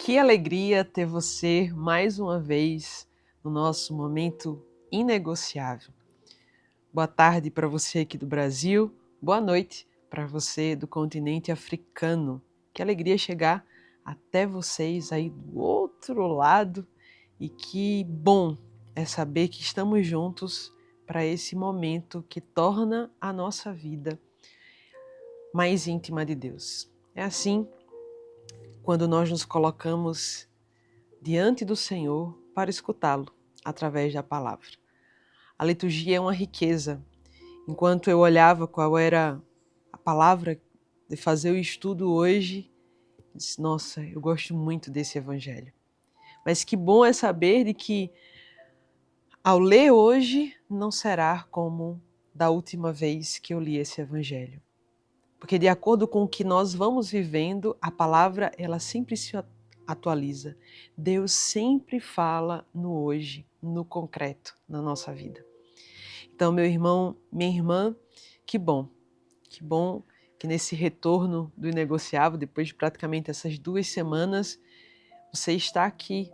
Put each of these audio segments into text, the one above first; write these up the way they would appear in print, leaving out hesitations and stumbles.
Que alegria ter você mais uma vez no nosso momento inegociável. Boa tarde para você aqui do Brasil, boa noite para você do continente africano. Que alegria chegar até vocês aí do outro lado e que bom é saber que estamos juntos para esse momento que torna a nossa vida mais íntima de Deus. É assim quando nós nos colocamos diante do Senhor para escutá-lo através da palavra. A liturgia é uma riqueza. Enquanto eu olhava qual era a palavra de fazer o estudo hoje, disse, nossa, eu gosto muito desse evangelho. Mas que bom é saber de que ao ler hoje não será como da última vez que eu li esse evangelho. Porque de acordo com o que nós vamos vivendo, a palavra ela sempre se atualiza. Deus sempre fala no hoje, no concreto, na nossa vida. Então, meu irmão, minha irmã, que bom que nesse retorno do inegociável, depois de praticamente essas 2 semanas, você está aqui,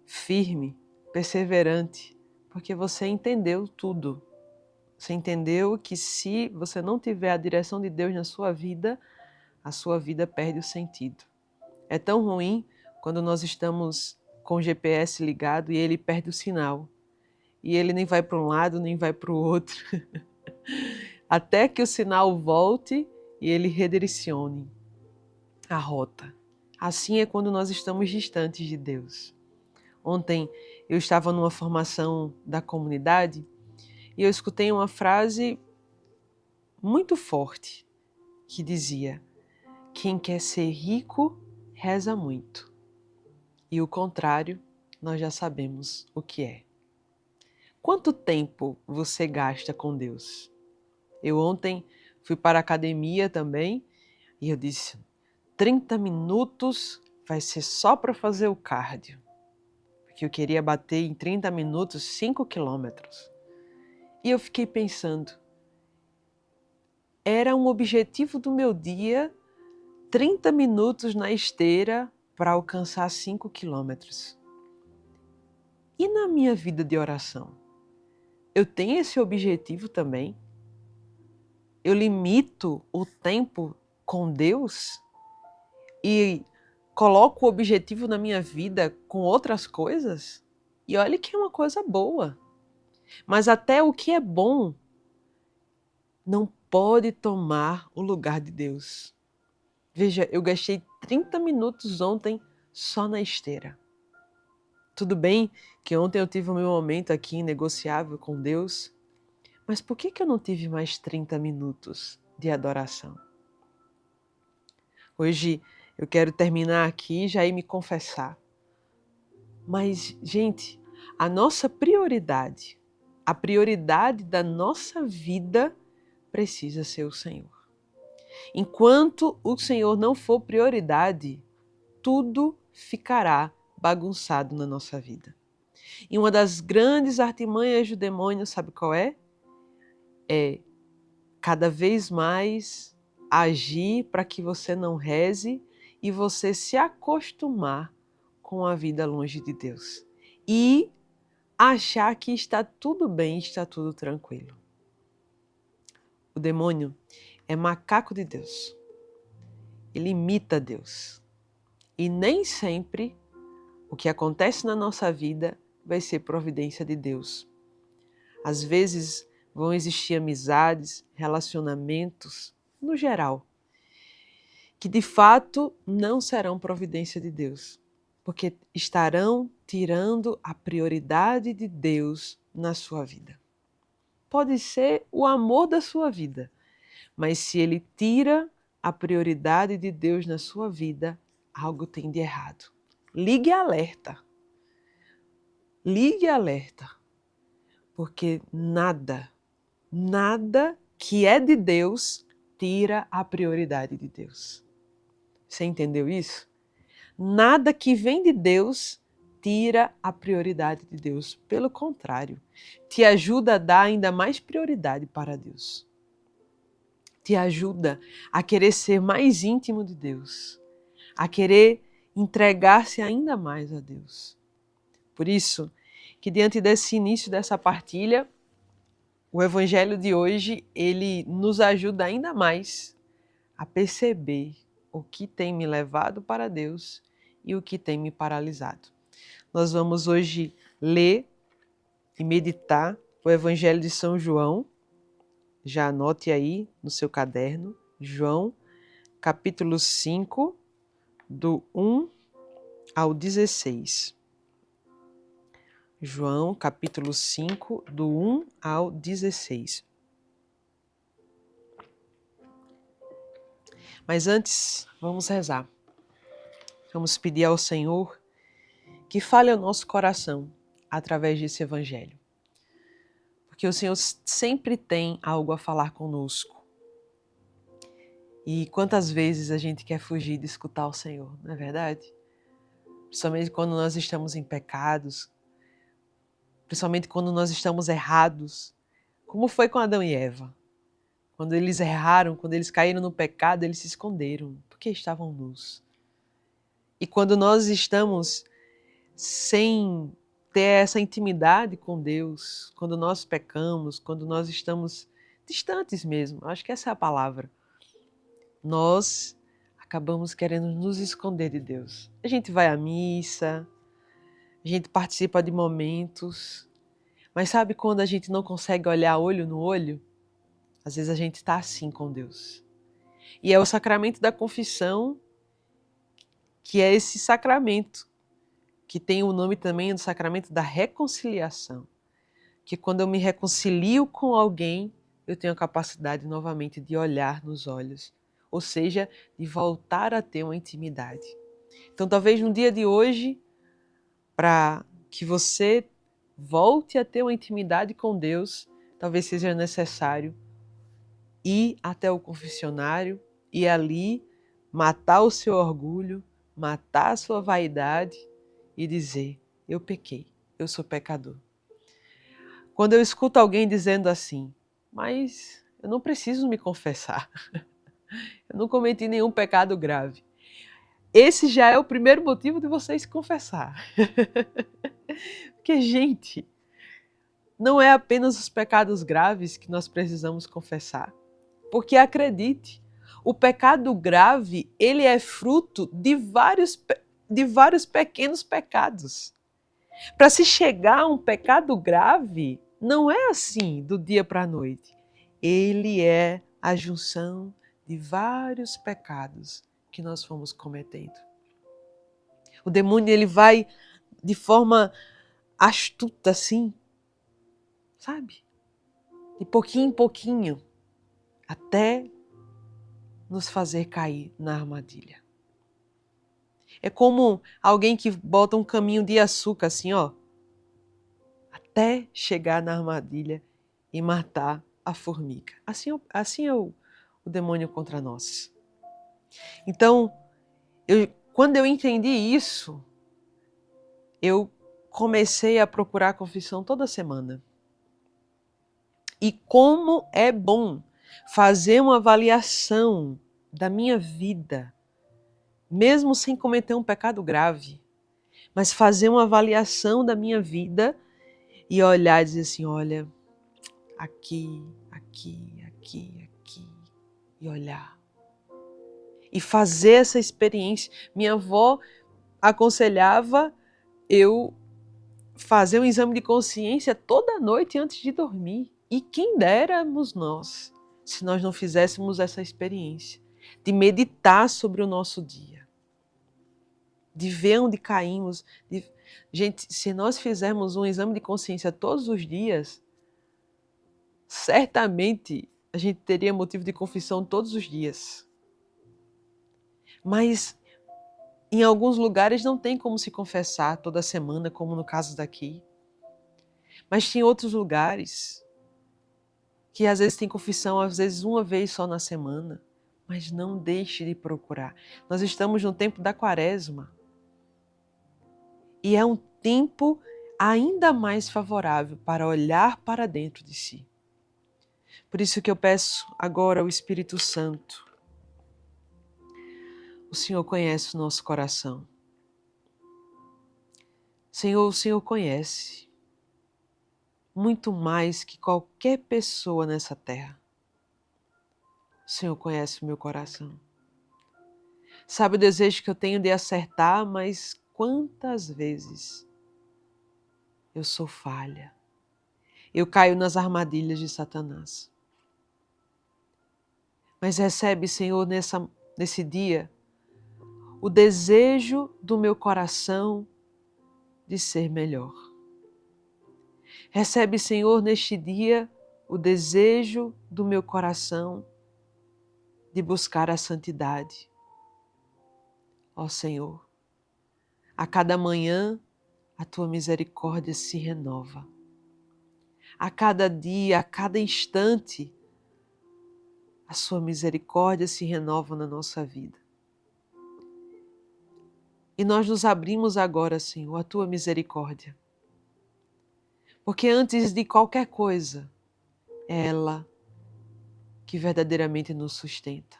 firme, perseverante, porque você entendeu tudo. Você entendeu que se você não tiver a direção de Deus na sua vida, a sua vida perde o sentido. É tão ruim quando nós estamos com o GPS ligado e ele perde o sinal. E ele nem vai para um lado, nem vai para o outro. Até que o sinal volte e ele redirecione a rota. Assim é quando nós estamos distantes de Deus. Ontem eu estava numa formação da comunidade e eu escutei uma frase muito forte que dizia: quem quer ser rico, reza muito. E o contrário, nós já sabemos o que é. Quanto tempo você gasta com Deus? Eu ontem fui para a academia também e eu disse, 30 minutos vai ser só para fazer o cardio. Porque eu queria bater em 30 minutos 5 quilômetros. E eu fiquei pensando, era um objetivo do meu dia 30 minutos na esteira para alcançar 5 quilômetros. E na minha vida de oração? Eu tenho esse objetivo também? Eu limito o tempo com Deus? E coloco o objetivo na minha vida com outras coisas? E olha que é uma coisa boa. Mas até o que é bom não pode tomar o lugar de Deus. Veja, eu gastei 30 minutos ontem só na esteira. Tudo bem que ontem eu tive o meu momento aqui inegociável com Deus, mas por que eu não tive mais 30 minutos de adoração? Hoje eu quero terminar aqui e já ir me confessar. Mas, gente, a nossa prioridade, a prioridade da nossa vida precisa ser o Senhor. Enquanto o Senhor não for prioridade, tudo ficará bagunçado na nossa vida. E uma das grandes artimanhas do demônio, sabe qual é? É cada vez mais agir para que você não reze e você se acostumar com a vida longe de Deus. E achar que está tudo bem, está tudo tranquilo. O demônio é macaco de Deus. Ele imita Deus. E nem sempre o que acontece na nossa vida vai ser providência de Deus. Às vezes vão existir amizades, relacionamentos, no geral, que de fato não serão providência de Deus, porque estarão tirando a prioridade de Deus na sua vida. Pode ser o amor da sua vida, mas se ele tira a prioridade de Deus na sua vida, algo tem de errado. Ligue alerta. Ligue alerta. Porque nada que é de Deus tira a prioridade de Deus. Você entendeu isso? Nada que vem de Deus tira a prioridade de Deus. Pelo contrário, te ajuda a dar ainda mais prioridade para Deus. Te ajuda a querer ser mais íntimo de Deus, a querer entregar-se ainda mais a Deus. Por isso, que diante desse início dessa partilha, o Evangelho de hoje, ele nos ajuda ainda mais a perceber o que tem me levado para Deus e o que tem me paralisado. Nós vamos hoje ler e meditar o Evangelho de São João. Já anote aí no seu caderno, João, capítulo 5, do 1 ao 16. João, capítulo 5, do 1 ao 16. Mas antes, vamos rezar. Vamos pedir ao Senhor que fale ao nosso coração através desse Evangelho. Porque o Senhor sempre tem algo a falar conosco. E quantas vezes a gente quer fugir de escutar o Senhor, não é verdade? Principalmente quando nós estamos em pecados, principalmente quando nós estamos errados, como foi com Adão e Eva. Quando eles erraram, quando eles caíram no pecado, eles se esconderam, porque estavam nus. E quando nós estamos sem ter essa intimidade com Deus, quando nós pecamos, quando nós estamos distantes mesmo, acho que essa é a palavra, nós acabamos querendo nos esconder de Deus. A gente vai à missa, a gente participa de momentos, mas sabe quando a gente não consegue olhar olho no olho? Às vezes a gente está assim com Deus. E é o sacramento da confissão, que é esse sacramento, que tem o nome também do sacramento da reconciliação. Que quando eu me reconcilio com alguém, eu tenho a capacidade novamente de olhar nos olhos. Ou seja, de voltar a ter uma intimidade. Então talvez no dia de hoje, para que você volte a ter uma intimidade com Deus, talvez seja necessário ir até o confessionário e ali matar o seu orgulho, matar a sua vaidade e dizer: eu pequei, eu sou pecador. Quando eu escuto alguém dizendo assim: mas eu não preciso me confessar, eu não cometi nenhum pecado grave. Esse já é o primeiro motivo de você se confessar. Porque, gente, não é apenas os pecados graves que nós precisamos confessar. Porque acredite, o pecado grave, ele é fruto de vários pequenos pecados. Para se chegar a um pecado grave, não é assim do dia para a noite. Ele é a junção de vários pecados que nós fomos cometendo. O demônio, ele vai de forma astuta assim, sabe? De pouquinho em pouquinho, até nos fazer cair na armadilha. É como alguém que bota um caminho de açúcar assim, ó, até chegar na armadilha e matar a formiga. Assim é o demônio contra nós. Então, quando eu entendi isso, eu comecei a procurar a confissão toda semana. E como é bom fazer uma avaliação da minha vida, mesmo sem cometer um pecado grave, mas fazer uma avaliação da minha vida e olhar e dizer assim, olha, aqui, e olhar. E fazer essa experiência. Minha avó aconselhava eu fazer um exame de consciência toda noite antes de dormir. E quem déramos nós, se nós não fizéssemos essa experiência, de meditar sobre o nosso dia, de ver onde caímos. Gente, se nós fizermos um exame de consciência todos os dias, certamente a gente teria motivo de confissão todos os dias. Mas em alguns lugares não tem como se confessar toda semana, como no caso daqui. Mas tem outros lugares que às vezes tem confissão, às vezes uma vez só na semana. Mas não deixe de procurar. Nós estamos no tempo da Quaresma. E é um tempo ainda mais favorável para olhar para dentro de si. Por isso que eu peço agora ao Espírito Santo. O Senhor conhece o nosso coração. Senhor, o Senhor conhece muito mais que qualquer pessoa nessa terra. O Senhor conhece o meu coração. Sabe o desejo que eu tenho de acertar, mas quantas vezes eu sou falha. Eu caio nas armadilhas de Satanás. Mas recebe, Senhor, nesse dia, o desejo do meu coração de ser melhor. Recebe, Senhor, neste dia, o desejo do meu coração de buscar a santidade. Ó Senhor, a cada manhã a Tua misericórdia se renova. A cada dia, a cada instante, a Sua misericórdia se renova na nossa vida. E nós nos abrimos agora, Senhor, à Tua misericórdia. Porque antes de qualquer coisa, é ela que verdadeiramente nos sustenta.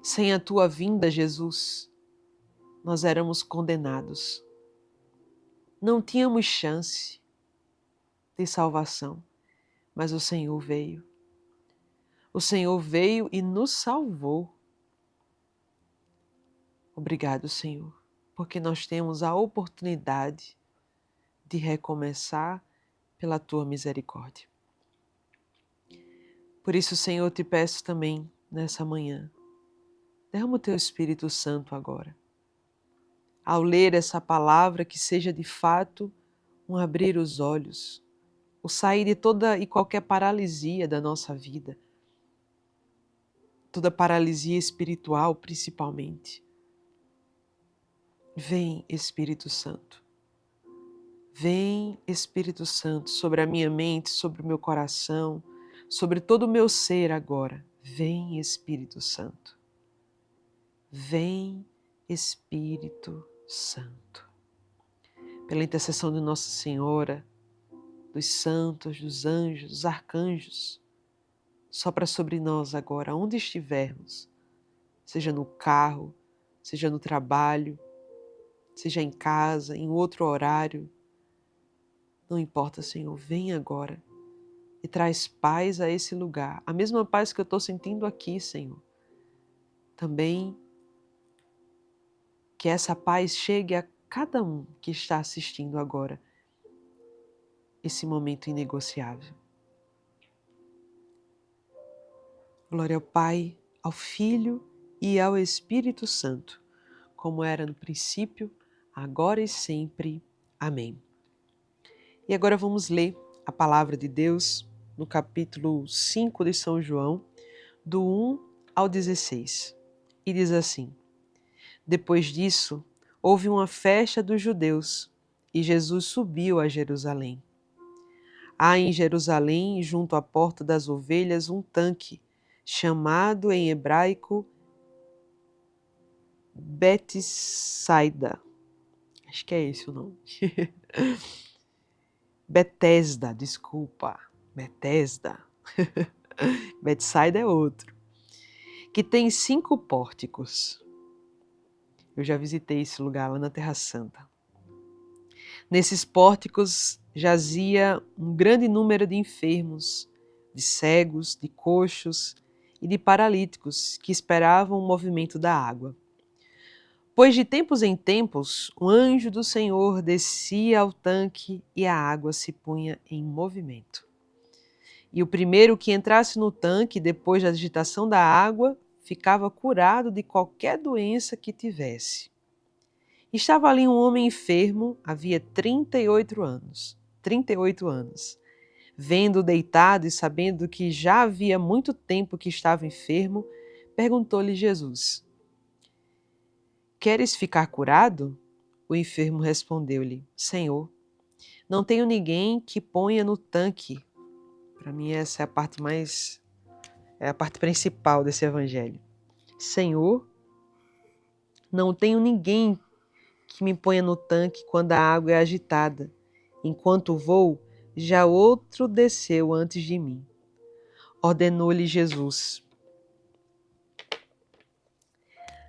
Sem a Tua vinda, Jesus, nós éramos condenados. Não tínhamos chance de salvação, mas o Senhor veio. O Senhor veio e nos salvou. Obrigado, Senhor, porque nós temos a oportunidade de recomeçar pela Tua misericórdia. Por isso, Senhor, eu te peço também nessa manhã, derrama o Teu Espírito Santo agora. Ao ler essa palavra, que seja de fato um abrir os olhos, o sair de toda e qualquer paralisia da nossa vida, toda paralisia espiritual principalmente. Vem, Espírito Santo. Vem, Espírito Santo, sobre a minha mente, sobre o meu coração, sobre todo o meu ser agora. Vem, Espírito Santo. Vem, Espírito Santo. Pela intercessão de Nossa Senhora, dos santos, dos anjos, dos arcanjos, sopra sobre nós agora, onde estivermos, seja no carro, seja no trabalho, seja em casa, em outro horário. Não importa, Senhor, vem agora e traz paz a esse lugar. A mesma paz que eu estou sentindo aqui, Senhor. Também que essa paz chegue a cada um que está assistindo agora esse momento inegociável. Glória ao Pai, ao Filho e ao Espírito Santo, como era no princípio, agora e sempre. Amém. E agora vamos ler a palavra de Deus no capítulo 5 de São João, do 1 ao 16. E diz assim: Depois disso, houve uma festa dos judeus e Jesus subiu a Jerusalém. Há em Jerusalém, junto à porta das ovelhas, um tanque, chamado em hebraico Betsaida. Acho que é esse o nome. Betesda, desculpa. Betesda. Betsaida é outro. Que tem 5 pórticos. Eu já visitei esse lugar lá na Terra Santa. Nesses pórticos jazia um grande número de enfermos, de cegos, de coxos e de paralíticos que esperavam o movimento da água. Pois de tempos em tempos, um anjo do Senhor descia ao tanque e a água se punha em movimento. E o primeiro que entrasse no tanque, depois da agitação da água, ficava curado de qualquer doença que tivesse. Estava ali um homem enfermo, havia 38 anos. 38 anos. Vendo-o deitado e sabendo que já havia muito tempo que estava enfermo, perguntou-lhe Jesus: Queres ficar curado? O enfermo respondeu-lhe: Senhor, não tenho ninguém que ponha no tanque. Para mim essa é a parte principal desse evangelho. Senhor, não tenho ninguém que me ponha no tanque quando a água é agitada. Enquanto vou, já outro desceu antes de mim. Ordenou-lhe Jesus: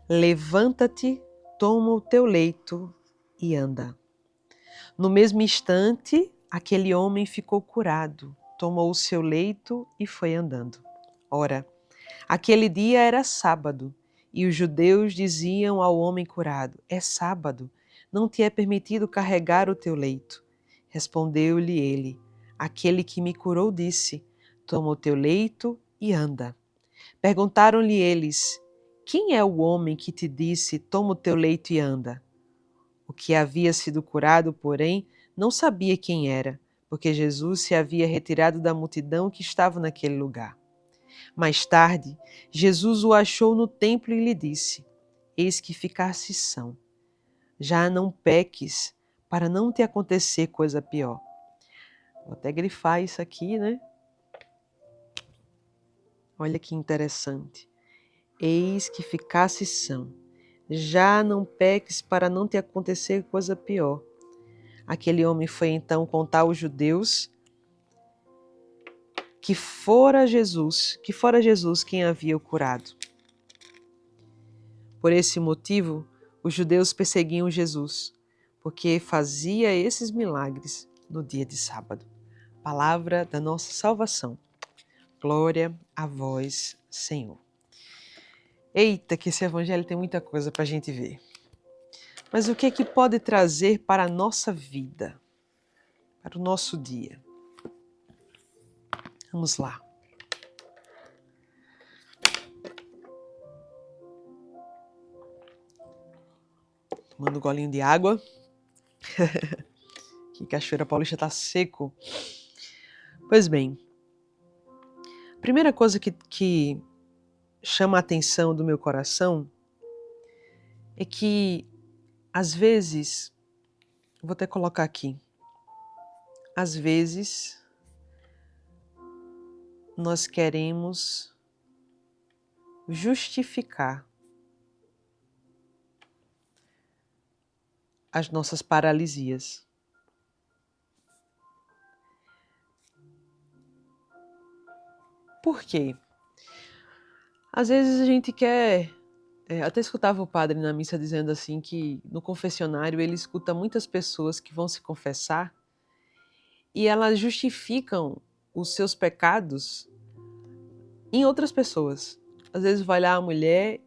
Levanta-te, toma o teu leito e anda. No mesmo instante, aquele homem ficou curado, tomou o seu leito e foi andando. Ora, aquele dia era sábado, e os judeus diziam ao homem curado: é sábado, não te é permitido carregar o teu leito. Respondeu-lhe ele: aquele que me curou disse: toma o teu leito e anda. Perguntaram-lhe eles: quem é o homem que te disse: toma o teu leito e anda? O que havia sido curado, porém, não sabia quem era, porque Jesus se havia retirado da multidão que estava naquele lugar. Mais tarde, Jesus o achou no templo e lhe disse: eis que ficaste são. Já não peques, para não te acontecer coisa pior. Vou até grifar isso aqui, né? Olha que interessante. Eis que ficaste são. Já não peques, para não te acontecer coisa pior. Aquele homem foi então contar aos judeus que fora Jesus quem havia o curado. Por esse motivo, os judeus perseguiam Jesus, porque fazia esses milagres no dia de sábado. Palavra da nossa salvação. Glória a vós, Senhor. Eita, que esse evangelho tem muita coisa para a gente ver. Mas o que é que pode trazer para a nossa vida, para o nosso dia? Vamos lá. Tomando um golinho de água. Que Cachoeira Paulista está seco. Pois bem, a primeira coisa que chama a atenção do meu coração é que, às vezes, vou até colocar aqui, às vezes nós queremos justificar as nossas paralisias. Por quê? Às vezes a gente quer... até escutava o padre na missa dizendo assim que no confessionário ele escuta muitas pessoas que vão se confessar e elas justificam os seus pecados em outras pessoas. Às vezes vai lá a mulher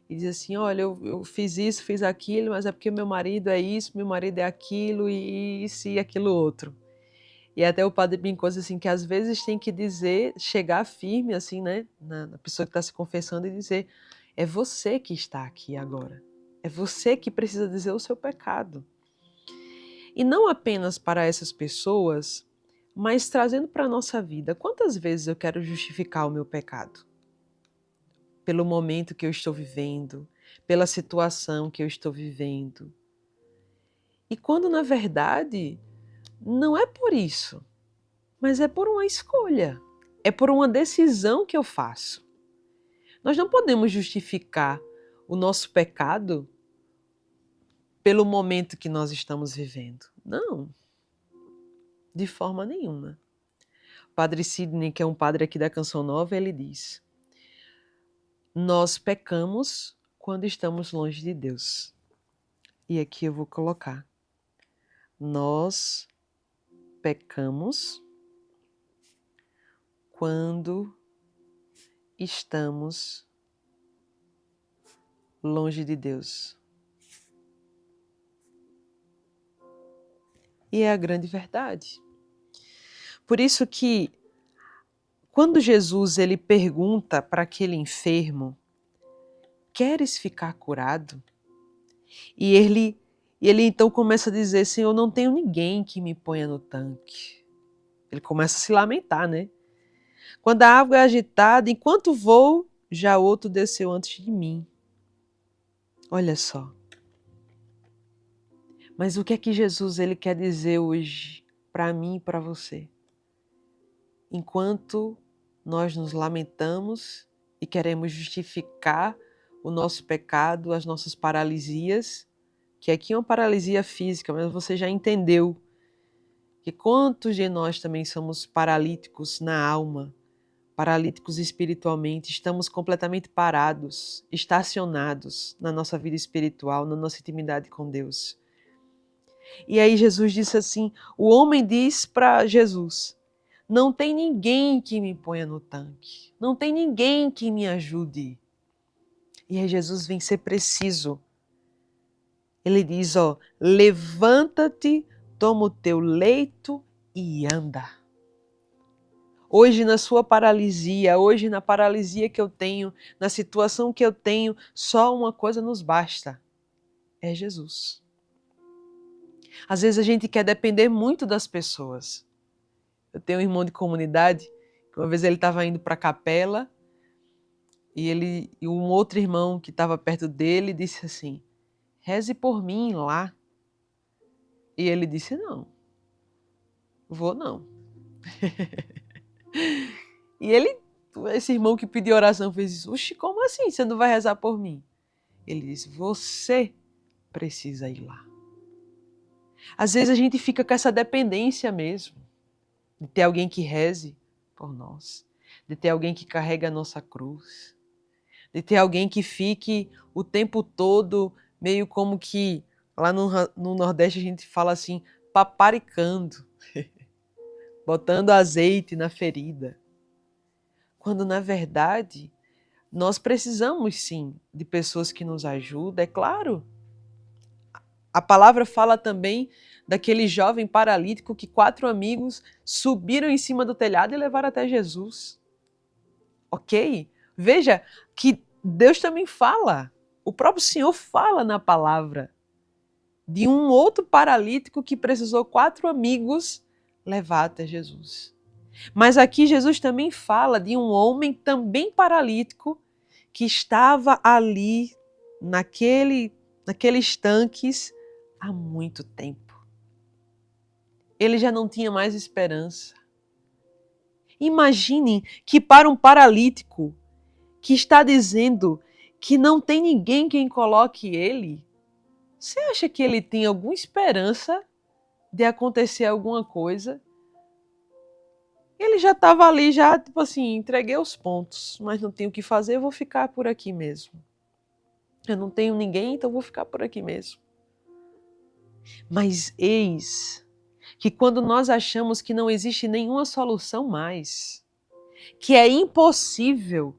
e diz assim, olha, eu fiz isso, fiz aquilo, mas é porque meu marido é isso, meu marido é aquilo e isso e aquilo outro. E até o padre brincou assim, que às vezes tem que dizer, chegar firme assim, né, na pessoa que está se confessando e dizer, é você que está aqui agora. É você que precisa dizer o seu pecado. E não apenas para essas pessoas, mas trazendo para a nossa vida. Quantas vezes eu quero justificar o meu pecado? Pelo momento que eu estou vivendo, pela situação que eu estou vivendo. E quando, na verdade, não é por isso, mas é por uma escolha, é por uma decisão que eu faço. Nós não podemos justificar o nosso pecado pelo momento que nós estamos vivendo. Não, de forma nenhuma. O Padre Sidney, que é um padre aqui da Canção Nova, ele diz: nós pecamos quando estamos longe de Deus. E aqui eu vou colocar: nós pecamos quando estamos longe de Deus. E é a grande verdade. Por isso que, quando Jesus ele pergunta para aquele enfermo, queres ficar curado? E ele então começa a dizer, Senhor, não tenho ninguém que me ponha no tanque. Ele começa a se lamentar, né? Quando a água é agitada, enquanto vou, já outro desceu antes de mim. Olha só. Mas o que é que Jesus ele quer dizer hoje para mim e para você? Enquanto nós nos lamentamos e queremos justificar o nosso pecado, as nossas paralisias, que aqui é uma paralisia física, mas você já entendeu que quantos de nós também somos paralíticos na alma, paralíticos espiritualmente, estamos completamente parados, estacionados na nossa vida espiritual, na nossa intimidade com Deus. E aí Jesus disse assim, o homem diz para Jesus, não tem ninguém que me ponha no tanque, não tem ninguém que me ajude. E aí Jesus vem ser preciso. Ele diz, levanta-te, toma o teu leito e anda. Hoje na sua paralisia, hoje na paralisia que eu tenho, na situação que eu tenho, só uma coisa nos basta, é Jesus. Às vezes a gente quer depender muito das pessoas. Eu tenho um irmão de comunidade, que uma vez ele estava indo para a capela, e um outro irmão que estava perto dele disse assim, reze por mim lá. E ele disse, não, vou não. E esse irmão que pediu oração fez isso, oxe, como assim você não vai rezar por mim? Ele disse, você precisa ir lá. Às vezes a gente fica com essa dependência mesmo, de ter alguém que reze por nós, de ter alguém que carrega a nossa cruz, de ter alguém que fique o tempo todo meio como que, lá no Nordeste a gente fala assim, paparicando, botando azeite na ferida. Quando na verdade nós precisamos sim de pessoas que nos ajudem, é claro. A palavra fala também daquele jovem paralítico que 4 amigos subiram em cima do telhado e levaram até Jesus. Ok? Veja que Deus também fala, o próprio Senhor fala na palavra de um outro paralítico que precisou 4 amigos levar até Jesus. Mas aqui Jesus também fala de um homem também paralítico que estava ali naqueles tanques há muito tempo. Ele já não tinha mais esperança. Imaginem que para um paralítico que está dizendo que não tem ninguém quem coloque ele, você acha que ele tem alguma esperança de acontecer alguma coisa? Ele já estava ali, já tipo assim, entreguei os pontos, mas não tenho o que fazer, eu vou ficar por aqui mesmo. Eu não tenho ninguém, então vou ficar por aqui mesmo. Mas eis que quando nós achamos que não existe nenhuma solução mais, que é impossível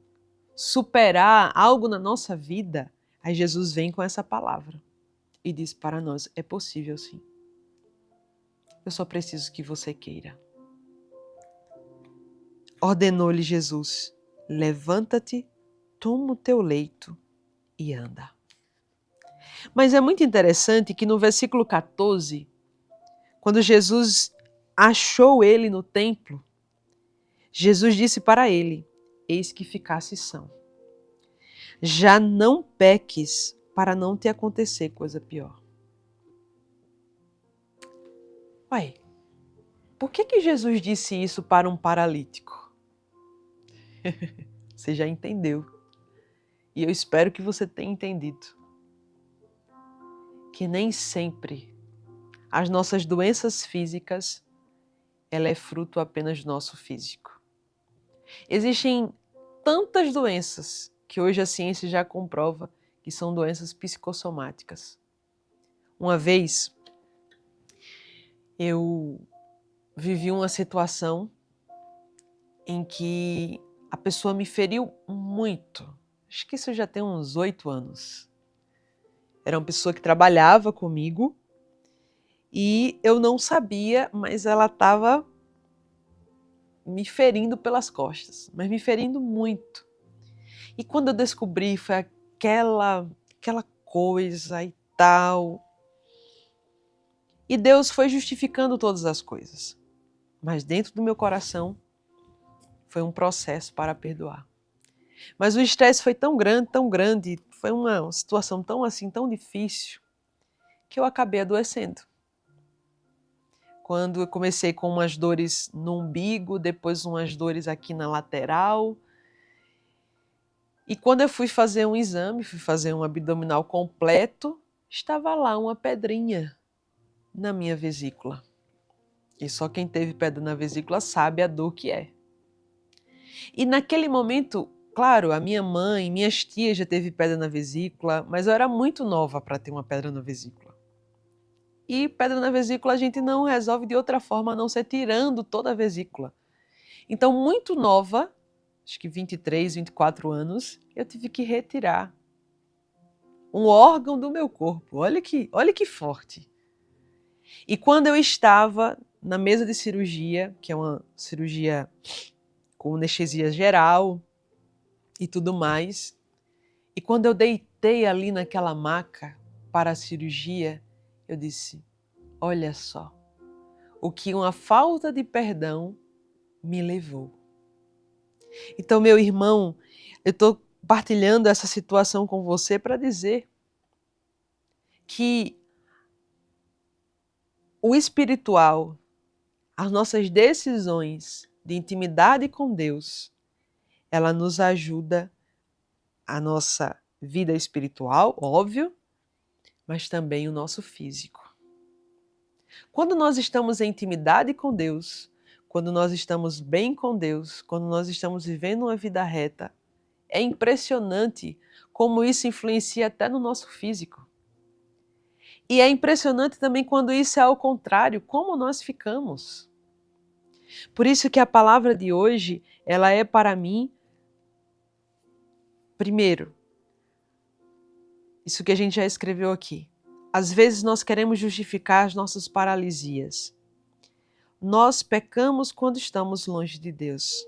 superar algo na nossa vida, aí Jesus vem com essa palavra e diz para nós, é possível sim. Eu só preciso que você queira. Ordenou-lhe Jesus, levanta-te, toma o teu leito e anda. Mas é muito interessante que no versículo 14, quando Jesus achou ele no templo, Jesus disse para ele, eis que ficasse são. Já não peques para não te acontecer coisa pior. Ué, por que Jesus disse isso para um paralítico? Você já entendeu. E eu espero que você tenha entendido. Que nem sempre as nossas doenças físicas, ela é fruto apenas do nosso físico. Existem tantas doenças que hoje a ciência já comprova que são doenças psicossomáticas. Uma vez, eu vivi uma situação em que a pessoa me feriu muito. Acho que isso já tem uns 8 anos. Era uma pessoa que trabalhava comigo e eu não sabia, mas ela estava me ferindo pelas costas, mas me ferindo muito. E quando eu descobri, foi aquela coisa e tal. E Deus foi justificando todas as coisas. Mas dentro do meu coração, foi um processo para perdoar. Mas o estresse foi tão grande, foi uma situação tão assim, tão difícil, que eu acabei adoecendo. Quando eu comecei com umas dores no umbigo, depois umas dores aqui na lateral. E quando eu fui fazer um exame, fui fazer um abdominal completo, estava lá uma pedrinha na minha vesícula. E só quem teve pedra na vesícula sabe a dor que é. E naquele momento, claro, a minha mãe, minhas tias já teve pedra na vesícula, mas eu era muito nova para ter uma pedra na vesícula. E pedra na vesícula a gente não resolve de outra forma a não ser tirando toda a vesícula. Então, muito nova, acho que 23, 24 anos, eu tive que retirar um órgão do meu corpo. Olha que forte. E quando eu estava na mesa de cirurgia, que é uma cirurgia com anestesia geral e tudo mais, e quando eu deitei ali naquela maca para a cirurgia, eu disse: olha só, o que uma falta de perdão me levou. Então, meu irmão, eu estou partilhando essa situação com você para dizer que o espiritual, as nossas decisões de intimidade com Deus, ela nos ajuda a nossa vida espiritual, óbvio, mas também o nosso físico. Quando nós estamos em intimidade com Deus, quando nós estamos bem com Deus, quando nós estamos vivendo uma vida reta, é impressionante como isso influencia até no nosso físico. E é impressionante também quando isso é ao contrário, como nós ficamos. Por isso que a palavra de hoje, ela é para mim, primeiro, isso que a gente já escreveu aqui. Às vezes nós queremos justificar as nossas paralisias. Nós pecamos quando estamos longe de Deus.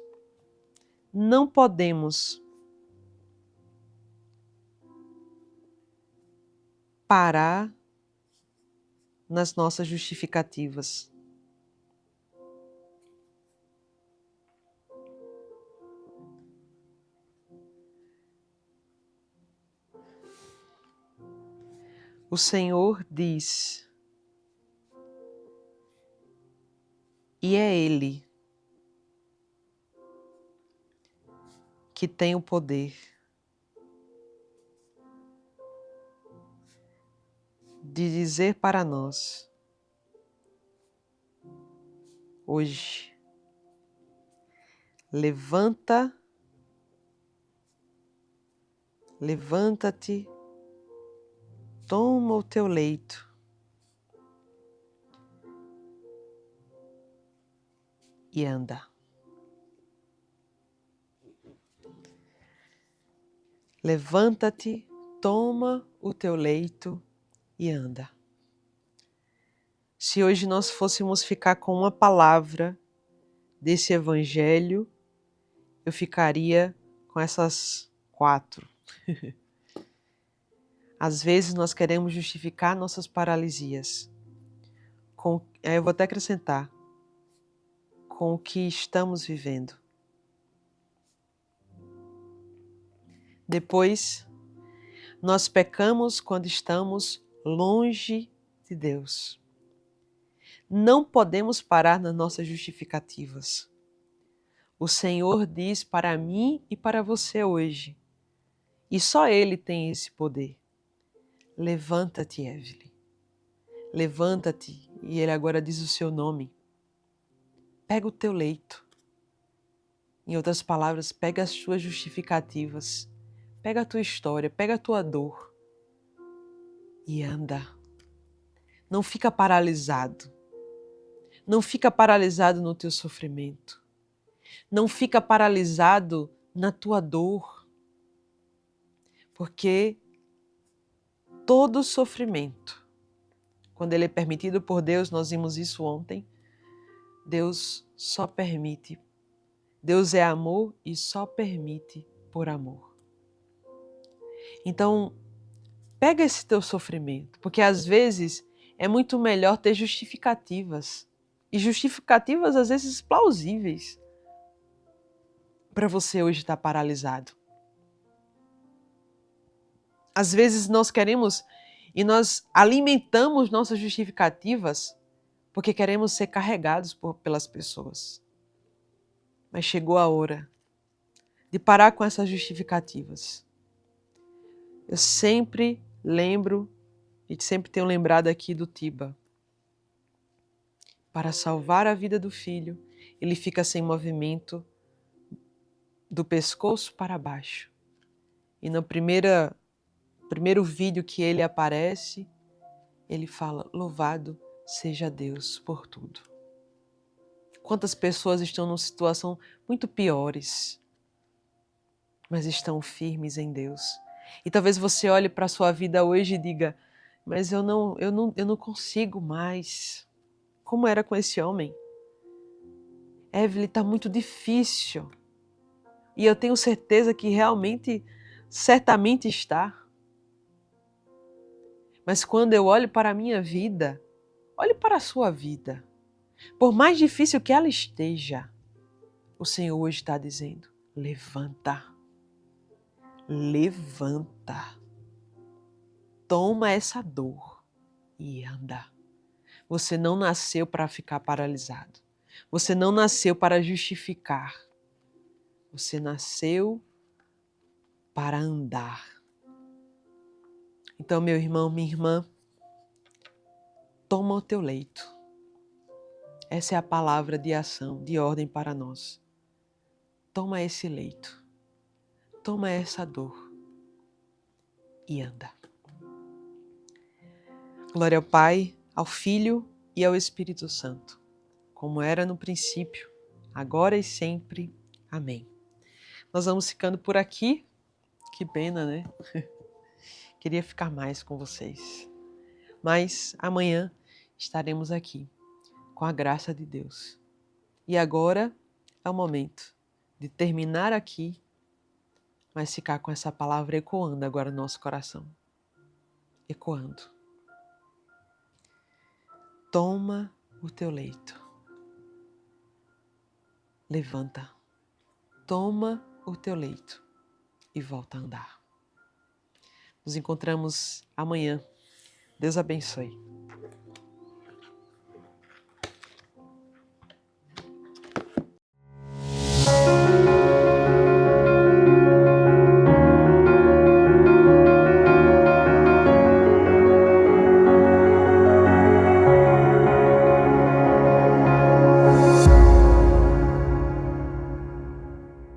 Não podemos parar nas nossas justificativas. O Senhor diz, e é Ele que tem o poder de dizer para nós, hoje, levanta-te, toma o teu leito e anda. Levanta-te, toma o teu leito e anda. Se hoje nós fôssemos ficar com uma palavra desse evangelho, eu ficaria com essas 4. Às vezes nós queremos justificar nossas paralisias. Eu vou até acrescentar, com o que estamos vivendo. Depois, nós pecamos quando estamos longe de Deus. Não podemos parar nas nossas justificativas. O Senhor diz para mim e para você hoje, e só Ele tem esse poder. Levanta-te, Evelyn. Levanta-te, e Ele agora diz o seu nome. Pega o teu leito. Em outras palavras, pega as tuas justificativas. Pega a tua história, pega a tua dor e anda. Não fica paralisado. Não fica paralisado no teu sofrimento. Não fica paralisado na tua dor. Porque todo sofrimento, quando ele é permitido por Deus, nós vimos isso ontem, Deus só permite. Deus é amor e só permite por amor. Então, pega esse teu sofrimento, porque às vezes é muito melhor ter justificativas. E justificativas às vezes plausíveis para você hoje estar paralisado. Às vezes nós queremos e nós alimentamos nossas justificativas porque queremos ser carregados pelas pessoas. Mas chegou a hora de parar com essas justificativas. Eu sempre lembro e sempre tenho lembrado aqui do Tiba. Para salvar a vida do filho, ele fica sem movimento do pescoço para baixo. E no primeiro vídeo que ele aparece, ele fala: louvado seja Deus por tudo. Quantas pessoas estão numa situação muito piores, mas estão firmes em Deus. E talvez você olhe para a sua vida hoje e diga: mas eu não consigo mais. Como era com esse homem? Evelyn, está muito difícil. E eu tenho certeza que realmente, certamente está. Mas quando eu olho para a minha vida, olhe para a sua vida. Por mais difícil que ela esteja, o Senhor hoje está dizendo: levanta, levanta, toma essa dor e anda. Você não nasceu para ficar paralisado. Você não nasceu para justificar. Você nasceu para andar. Então, meu irmão, minha irmã, toma o teu leito. Essa é a palavra de ação, de ordem para nós. Toma esse leito. Toma essa dor e anda. Glória ao Pai, ao Filho e ao Espírito Santo, como era no princípio, agora e sempre. Amém. Nós vamos ficando por aqui. Que pena, né? Queria ficar mais com vocês. Mas amanhã estaremos aqui, com a graça de Deus. E agora é o momento de terminar aqui, mas ficar com essa palavra ecoando agora no nosso coração. Ecoando. Toma o teu leito. Levanta. Toma o teu leito e volta a andar. Nos encontramos amanhã. Deus abençoe.